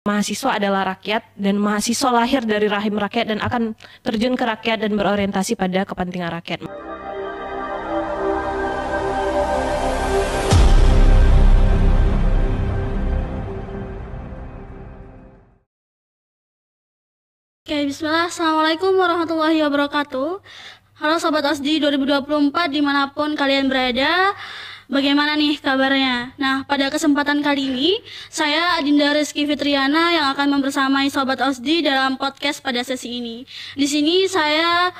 mahasiswa adalah rakyat dan mahasiswa lahir dari rahim rakyat dan akan terjun ke rakyat dan berorientasi pada kepentingan rakyat. Oke, bismillah. Assalamualaikum warahmatullahi wabarakatuh. Halo Sobat OSDI 2024 dimanapun kalian berada. Bagaimana nih kabarnya? Nah, pada kesempatan kali ini, saya Adinda Rizky Fitriana yang akan membersamai Sobat OSDI dalam podcast pada sesi ini. Di sini saya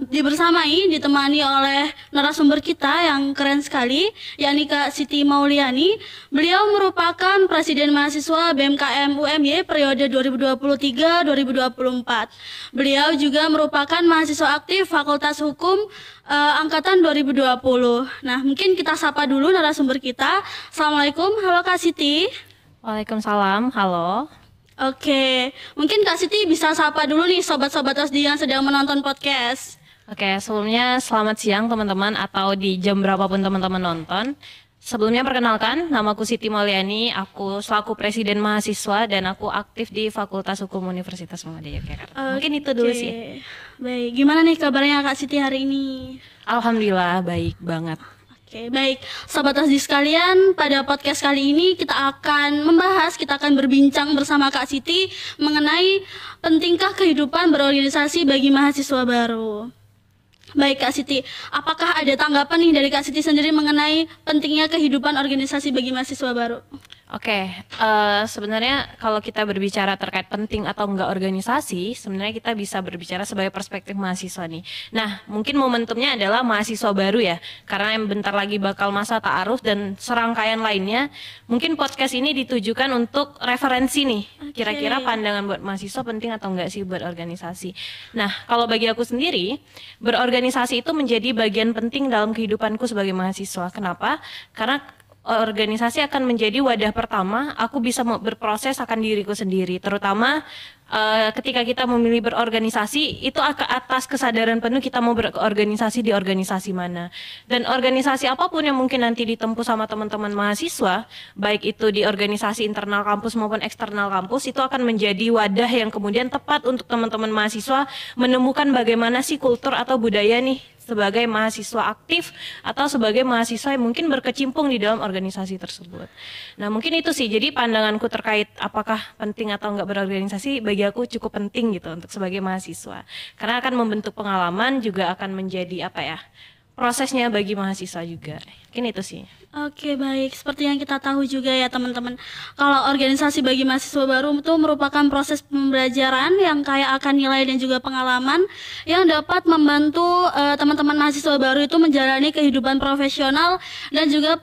ditemani oleh narasumber kita yang keren sekali, yakni Kak Siti Mauliani. Beliau merupakan Presiden Mahasiswa BMKM UMY periode 2023-2024. Beliau juga merupakan mahasiswa aktif Fakultas Hukum angkatan 2020. Nah, mungkin kita sapa dulu narasumber kita. Assalamualaikum, halo Kak Siti. Waalaikumsalam, halo. Oke, mungkin Kak Siti bisa sapa dulu nih sobat-sobat OSDI yang sedang menonton podcast. Oke, sebelumnya selamat siang teman-teman atau di jam berapapun teman-teman nonton. Sebelumnya perkenalkan, namaku Siti Mauliani, aku selaku Presiden Mahasiswa dan aku aktif di Fakultas Hukum Universitas Muhammadiyah Yogyakarta. Mungkin itu dulu sih. Baik, gimana nih kabarnya Kak Siti hari ini? Alhamdulillah baik banget. Oke, baik. Sobat OSDI sekalian, pada podcast kali ini kita akan berbincang bersama Kak Siti mengenai pentingkah kehidupan berorganisasi bagi mahasiswa baru. Baik Kak Siti, apakah ada tanggapan nih dari Kak Siti sendiri mengenai pentingnya kehidupan organisasi bagi mahasiswa baru? Oke, sebenarnya kalau kita berbicara terkait penting atau enggak organisasi, sebenarnya kita bisa berbicara sebagai perspektif mahasiswa nih. Nah, mungkin momentumnya adalah mahasiswa baru ya, karena yang bentar lagi bakal masa ta'aruf dan serangkaian lainnya. Mungkin podcast ini ditujukan untuk referensi nih, kira-kira pandangan buat mahasiswa penting atau enggak sih buat organisasi. Nah, kalau bagi aku sendiri, berorganisasi itu menjadi bagian penting dalam kehidupanku sebagai mahasiswa. Kenapa? Karena organisasi akan menjadi wadah pertama aku bisa berproses akan diriku sendiri, terutama ketika kita memilih berorganisasi itu atas kesadaran penuh kita mau berorganisasi di organisasi mana, dan organisasi apapun yang mungkin nanti ditempuh sama teman-teman mahasiswa, baik itu di organisasi internal kampus maupun eksternal kampus, itu akan menjadi wadah yang kemudian tepat untuk teman-teman mahasiswa menemukan bagaimana sih kultur atau budaya nih sebagai mahasiswa aktif atau sebagai mahasiswa yang mungkin berkecimpung di dalam organisasi tersebut. Nah, mungkin itu sih, jadi pandanganku terkait apakah penting atau enggak berorganisasi bagi aku cukup penting gitu untuk sebagai mahasiswa. Karena akan membentuk pengalaman, juga akan menjadi prosesnya bagi mahasiswa juga. Mungkin itu sih. Oke, baik. Seperti yang kita tahu juga ya teman-teman, kalau organisasi bagi mahasiswa baru itu merupakan proses pembelajaran yang kaya akan nilai dan juga pengalaman yang dapat membantu teman-teman mahasiswa baru itu menjalani kehidupan profesional dan juga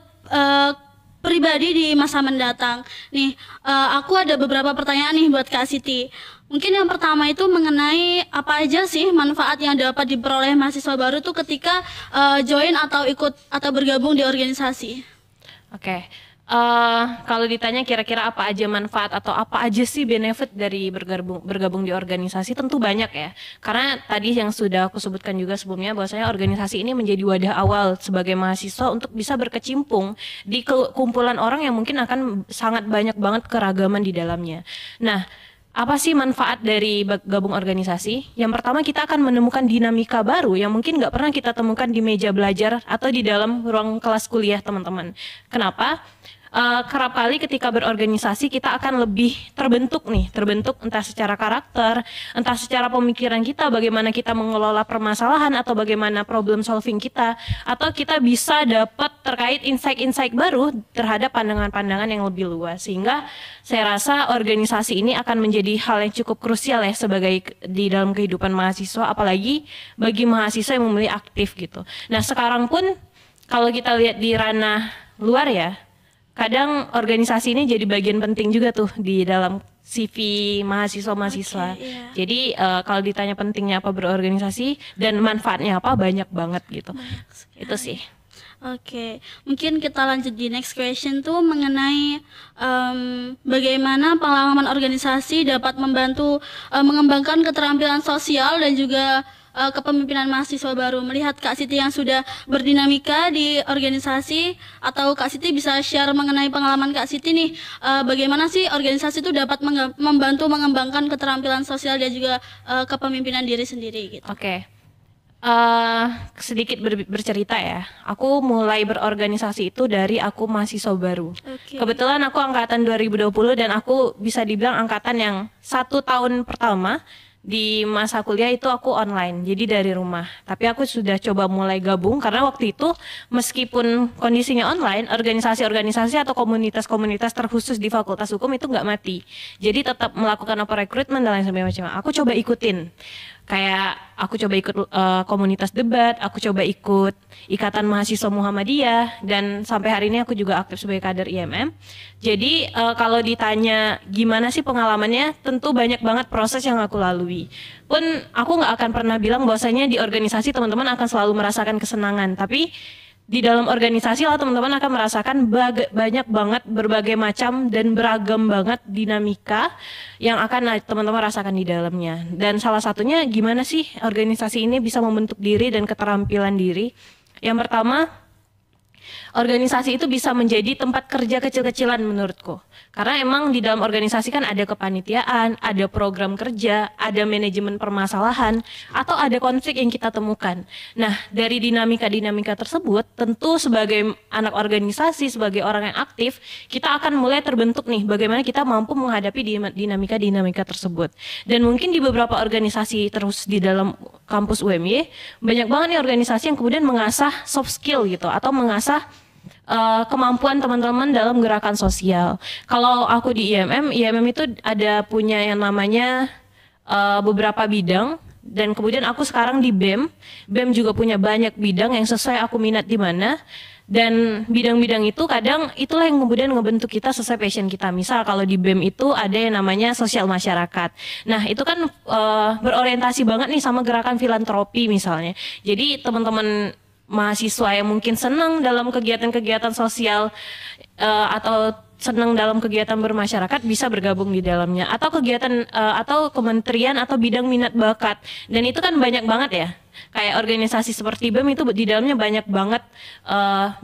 pribadi di masa mendatang. Nih, aku ada beberapa pertanyaan nih buat Kak Siti. Mungkin yang pertama itu mengenai apa aja sih manfaat yang dapat diperoleh mahasiswa baru tuh ketika join atau ikut atau bergabung di organisasi. Oke. Kalau ditanya kira-kira apa aja manfaat atau apa aja sih benefit dari bergabung di organisasi, tentu banyak ya. Karena tadi yang sudah aku sebutkan juga sebelumnya bahwasanya organisasi ini menjadi wadah awal sebagai mahasiswa untuk bisa berkecimpung di kumpulan orang yang mungkin akan sangat banyak banget keragaman di dalamnya. Nah, apa sih manfaat dari gabung organisasi? Yang pertama, kita akan menemukan dinamika baru yang mungkin nggak pernah kita temukan di meja belajar atau di dalam ruang kelas kuliah teman-teman. Kenapa? Kerap kali ketika berorganisasi kita akan lebih terbentuk entah secara karakter, entah secara pemikiran kita, bagaimana kita mengelola permasalahan atau bagaimana problem solving kita, atau kita bisa dapat terkait insight-insight baru terhadap pandangan-pandangan yang lebih luas, sehingga saya rasa organisasi ini akan menjadi hal yang cukup krusial ya sebagai di dalam kehidupan mahasiswa, apalagi bagi mahasiswa yang memilih aktif gitu. Nah, sekarang pun kalau kita lihat di ranah luar ya, kadang organisasi ini jadi bagian penting juga tuh di dalam CV mahasiswa-mahasiswa. Jadi kalau ditanya pentingnya apa berorganisasi dan manfaatnya apa, banyak banget gitu. Itu sih. Oke, mungkin kita lanjut di next question tuh mengenai bagaimana pengalaman organisasi dapat membantu mengembangkan keterampilan sosial dan juga kepemimpinan mahasiswa baru? Melihat Kak Siti yang sudah berdinamika di organisasi, atau Kak Siti bisa share mengenai pengalaman Kak Siti nih, bagaimana sih organisasi itu dapat membantu mengembangkan keterampilan sosial dan juga kepemimpinan diri sendiri gitu. Oke. Sedikit bercerita ya. Aku mulai berorganisasi itu dari aku mahasiswa baru. Kebetulan aku angkatan 2020 dan aku bisa dibilang angkatan yang 1 tahun pertama di masa kuliah itu aku online, jadi dari rumah. Tapi aku sudah coba mulai gabung karena waktu itu meskipun kondisinya online, organisasi-organisasi atau komunitas-komunitas terkhusus di Fakultas Hukum itu nggak mati. Jadi tetap melakukan rekrutmen dan lain sebagainya. Aku coba ikutin. Kayak aku coba ikut komunitas debat, aku coba ikut Ikatan Mahasiswa Muhammadiyah, dan sampai hari ini aku juga aktif sebagai kader IMM. Jadi kalau ditanya gimana sih pengalamannya, tentu banyak banget proses yang aku lalui. Pun aku nggak akan pernah bilang bahwasanya di organisasi teman-teman akan selalu merasakan kesenangan, tapi di dalam organisasi lah teman-teman akan merasakan banyak banget berbagai macam dan beragam banget dinamika yang akan teman-teman rasakan di dalamnya. Dan salah satunya gimana sih organisasi ini bisa membentuk diri dan keterampilan diri. Yang pertama, organisasi itu bisa menjadi tempat kerja kecil-kecilan menurutku. Karena emang di dalam organisasi kan ada kepanitiaan, ada program kerja, ada manajemen permasalahan, atau ada konflik yang kita temukan. Nah, dari dinamika-dinamika tersebut, tentu sebagai anak organisasi, sebagai orang yang aktif, kita akan mulai terbentuk nih bagaimana kita mampu menghadapi dinamika-dinamika tersebut. Dan mungkin di beberapa organisasi terus di dalam kampus UMY, banyak banget nih organisasi yang kemudian mengasah soft skill gitu, atau mengasah kemampuan teman-teman dalam gerakan sosial. Kalau aku di IMM itu ada punya yang namanya beberapa bidang, dan kemudian aku sekarang di BEM juga punya banyak bidang yang sesuai aku minat di mana, dan bidang-bidang itu kadang itulah yang kemudian ngebentuk kita sesuai passion kita. Misal kalau di BEM itu ada yang namanya sosial masyarakat. Nah itu kan berorientasi banget nih sama gerakan filantropi misalnya. Jadi teman-teman mahasiswa yang mungkin senang dalam kegiatan-kegiatan sosial atau senang dalam kegiatan bermasyarakat bisa bergabung di dalamnya, atau kegiatan atau kementerian atau bidang minat bakat. Dan itu kan banyak banget ya. Kayak organisasi seperti BEM itu di dalamnya banyak banget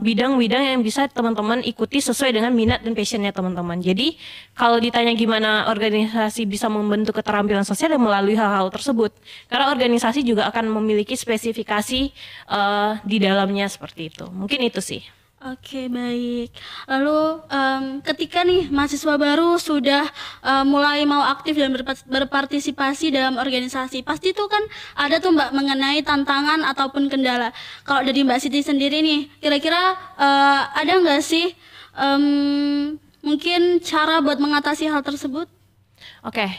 bidang-bidang yang bisa teman-teman ikuti sesuai dengan minat dan passionnya teman-teman. Jadi kalau ditanya gimana organisasi bisa membentuk keterampilan sosial ya melalui hal-hal tersebut. Karena organisasi juga akan memiliki spesifikasi di dalamnya seperti itu. Mungkin itu sih. Oke, baik. Lalu ketika nih mahasiswa baru sudah mulai mau aktif dan berpartisipasi dalam organisasi, pasti tuh kan ada tuh Mbak mengenai tantangan ataupun kendala. Kalau dari Mbak Siti sendiri nih, kira-kira ada nggak sih mungkin cara buat mengatasi hal tersebut? Oke,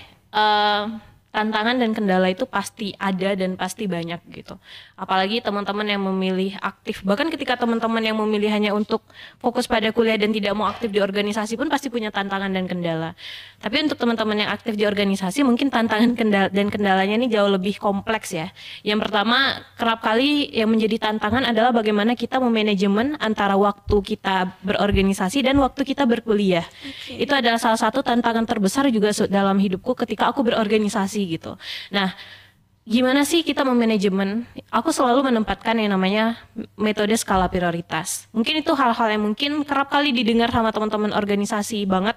tantangan dan kendala itu pasti ada dan pasti banyak gitu. Apalagi teman-teman yang memilih aktif, bahkan ketika teman-teman yang memilih hanya untuk fokus pada kuliah dan tidak mau aktif di organisasi pun pasti punya tantangan dan kendala. Tapi untuk teman-teman yang aktif di organisasi mungkin tantangan dan kendalanya ini jauh lebih kompleks ya. Yang pertama, kerap kali yang menjadi tantangan adalah bagaimana kita memanajemen antara waktu kita berorganisasi dan waktu kita berkuliah. Itu adalah salah satu tantangan terbesar juga dalam hidupku ketika aku berorganisasi gitu. Nah, gimana sih kita memanajemen? Aku selalu menempatkan yang namanya metode skala prioritas. Mungkin itu hal-hal yang mungkin kerap kali didengar sama teman-teman organisasi banget,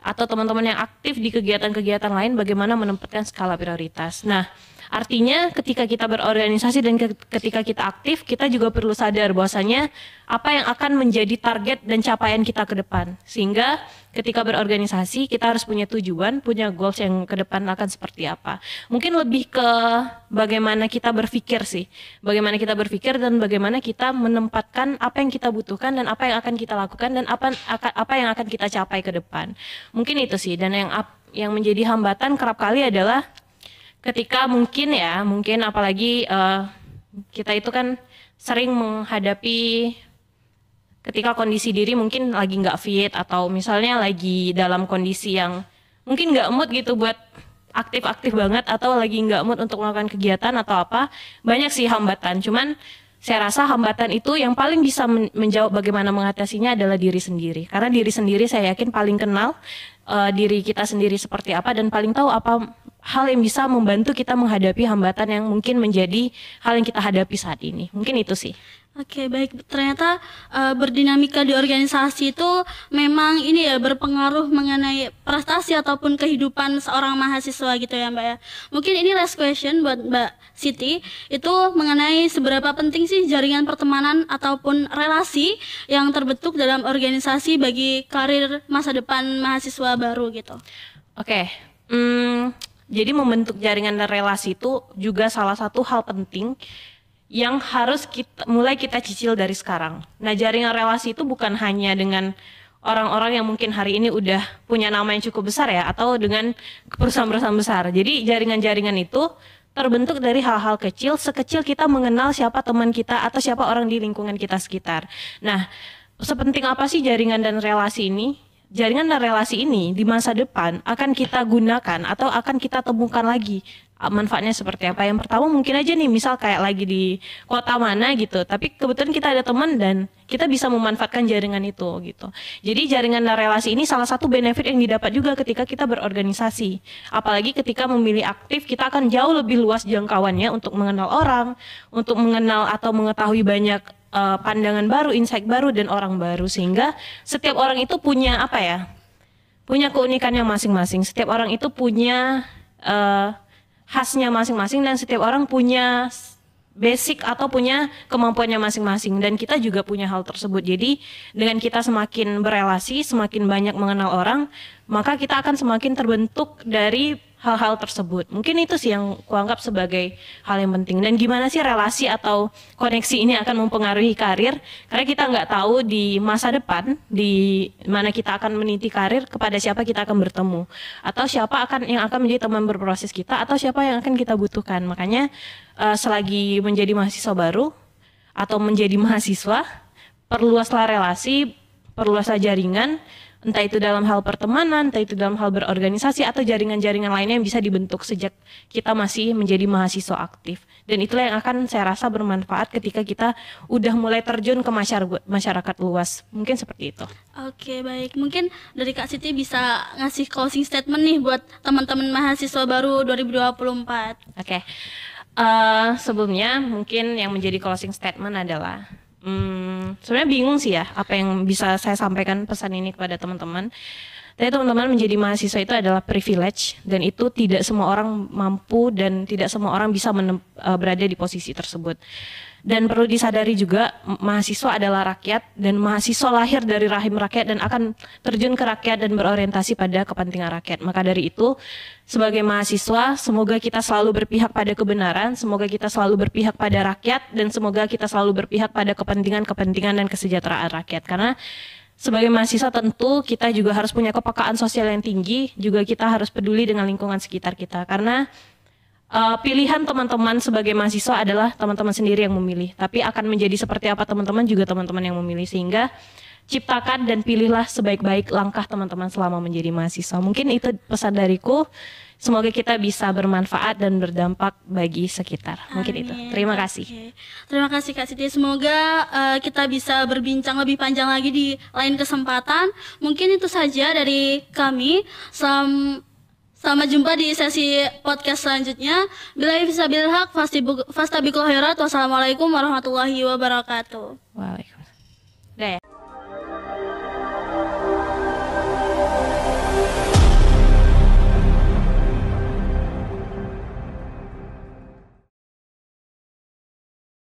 atau teman-teman yang aktif di kegiatan-kegiatan lain, bagaimana menempatkan skala prioritas. Nah, artinya ketika kita berorganisasi dan ketika kita aktif, kita juga perlu sadar bahwasanya apa yang akan menjadi target dan capaian kita ke depan. Sehingga ketika berorganisasi kita harus punya tujuan, punya goals yang ke depan akan seperti apa. Mungkin lebih ke bagaimana kita berpikir sih. Bagaimana kita berpikir dan bagaimana kita menempatkan apa yang kita butuhkan dan apa yang akan kita lakukan dan apa yang akan kita capai ke depan. Mungkin itu sih. Dan yang menjadi hambatan kerap kali adalah ketika mungkin apalagi kita itu kan sering menghadapi ketika kondisi diri mungkin lagi nggak fit, atau misalnya lagi dalam kondisi yang mungkin nggak mood gitu buat aktif-aktif banget, atau lagi nggak mood untuk melakukan kegiatan atau apa. Banyak sih hambatan, cuman saya rasa hambatan itu yang paling bisa menjawab bagaimana mengatasinya adalah diri sendiri. Karena diri sendiri saya yakin paling kenal diri kita sendiri seperti apa, dan paling tahu apa hal yang bisa membantu kita menghadapi hambatan yang mungkin menjadi hal yang kita hadapi saat ini. Mungkin itu sih. Oke, baik. Ternyata berdinamika di organisasi itu memang ini ya berpengaruh mengenai prestasi ataupun kehidupan seorang mahasiswa gitu ya, Mbak ya. Mungkin ini last question buat Mbak Siti, itu mengenai seberapa penting sih jaringan pertemanan ataupun relasi yang terbentuk dalam organisasi bagi karir masa depan mahasiswa baru gitu. Oke. Jadi membentuk jaringan dan relasi itu juga salah satu hal penting yang harus mulai kita cicil dari sekarang. Nah, jaringan relasi itu bukan hanya dengan orang-orang yang mungkin hari ini udah punya nama yang cukup besar ya, atau dengan perusahaan-perusahaan besar. Jadi jaringan-jaringan itu terbentuk dari hal-hal kecil, sekecil kita mengenal siapa teman kita atau siapa orang di lingkungan kita sekitar. Nah, sepenting apa sih jaringan dan relasi ini? Jaringan dan relasi ini di masa depan akan kita gunakan atau akan kita temukan lagi manfaatnya seperti apa. Yang pertama mungkin aja nih, misal kayak lagi di kota mana gitu, tapi kebetulan kita ada teman dan kita bisa memanfaatkan jaringan itu gitu. Jadi jaringan dan relasi ini salah satu benefit yang didapat juga ketika kita berorganisasi. Apalagi ketika memilih aktif, kita akan jauh lebih luas jangkauannya untuk mengenal orang, untuk mengenal atau mengetahui banyak pandangan baru, insight baru dan orang baru, sehingga setiap orang itu punya apa ya? Punya keunikannya masing-masing. Setiap orang itu punya khasnya masing-masing dan setiap orang punya basic atau punya kemampuannya masing-masing dan kita juga punya hal tersebut. Jadi dengan kita semakin berelasi, semakin banyak mengenal orang, maka kita akan semakin terbentuk dari hal-hal tersebut. Mungkin itu sih yang kuanggap sebagai hal yang penting. Dan gimana sih relasi atau koneksi ini akan mempengaruhi karir? Karena kita nggak tahu di masa depan di mana kita akan meniti karir, kepada siapa kita akan bertemu, atau siapa yang akan menjadi teman berproses kita, atau siapa yang akan kita butuhkan. Makanya selagi menjadi mahasiswa baru atau menjadi mahasiswa, perluaslah relasi, perluaslah jaringan, entah itu dalam hal pertemanan, entah itu dalam hal berorganisasi atau jaringan-jaringan lainnya yang bisa dibentuk sejak kita masih menjadi mahasiswa aktif. Dan itulah yang akan saya rasa bermanfaat ketika kita udah mulai terjun ke masyarakat luas. Mungkin seperti itu. Oke, baik. Mungkin dari Kak Siti bisa ngasih closing statement nih buat teman-teman mahasiswa baru 2024. Oke. Sebelumnya mungkin yang menjadi closing statement adalah sebenarnya bingung sih ya apa yang bisa saya sampaikan pesan ini kepada teman-teman. Tapi teman-teman, menjadi mahasiswa itu adalah privilege dan itu tidak semua orang mampu dan tidak semua orang bisa berada di posisi tersebut. Dan perlu disadari juga, mahasiswa adalah rakyat dan mahasiswa lahir dari rahim rakyat dan akan terjun ke rakyat dan berorientasi pada kepentingan rakyat. Maka dari itu, sebagai mahasiswa, semoga kita selalu berpihak pada kebenaran, semoga kita selalu berpihak pada rakyat, dan semoga kita selalu berpihak pada kepentingan dan kesejahteraan rakyat. Karena sebagai mahasiswa tentu kita juga harus punya kepekaan sosial yang tinggi, juga kita harus peduli dengan lingkungan sekitar kita. Karena pilihan teman-teman sebagai mahasiswa adalah teman-teman sendiri yang memilih, tapi akan menjadi seperti apa teman-teman juga teman-teman yang memilih, sehingga ciptakan dan pilihlah sebaik-baik langkah teman-teman selama menjadi mahasiswa. Mungkin itu pesan dariku, semoga kita bisa bermanfaat dan berdampak bagi sekitar. Mungkin itu. Terima kasih. Oke. Terima kasih Kak Siti, semoga kita bisa berbincang lebih panjang lagi di lain kesempatan. Mungkin itu saja dari kami. Sampai jumpa di sesi podcast selanjutnya. Billahi fisabilil haq, fastabiqul khairat. Wassalamualaikum warahmatullahi wabarakatuh. Waalaikumsalam. Udah ya?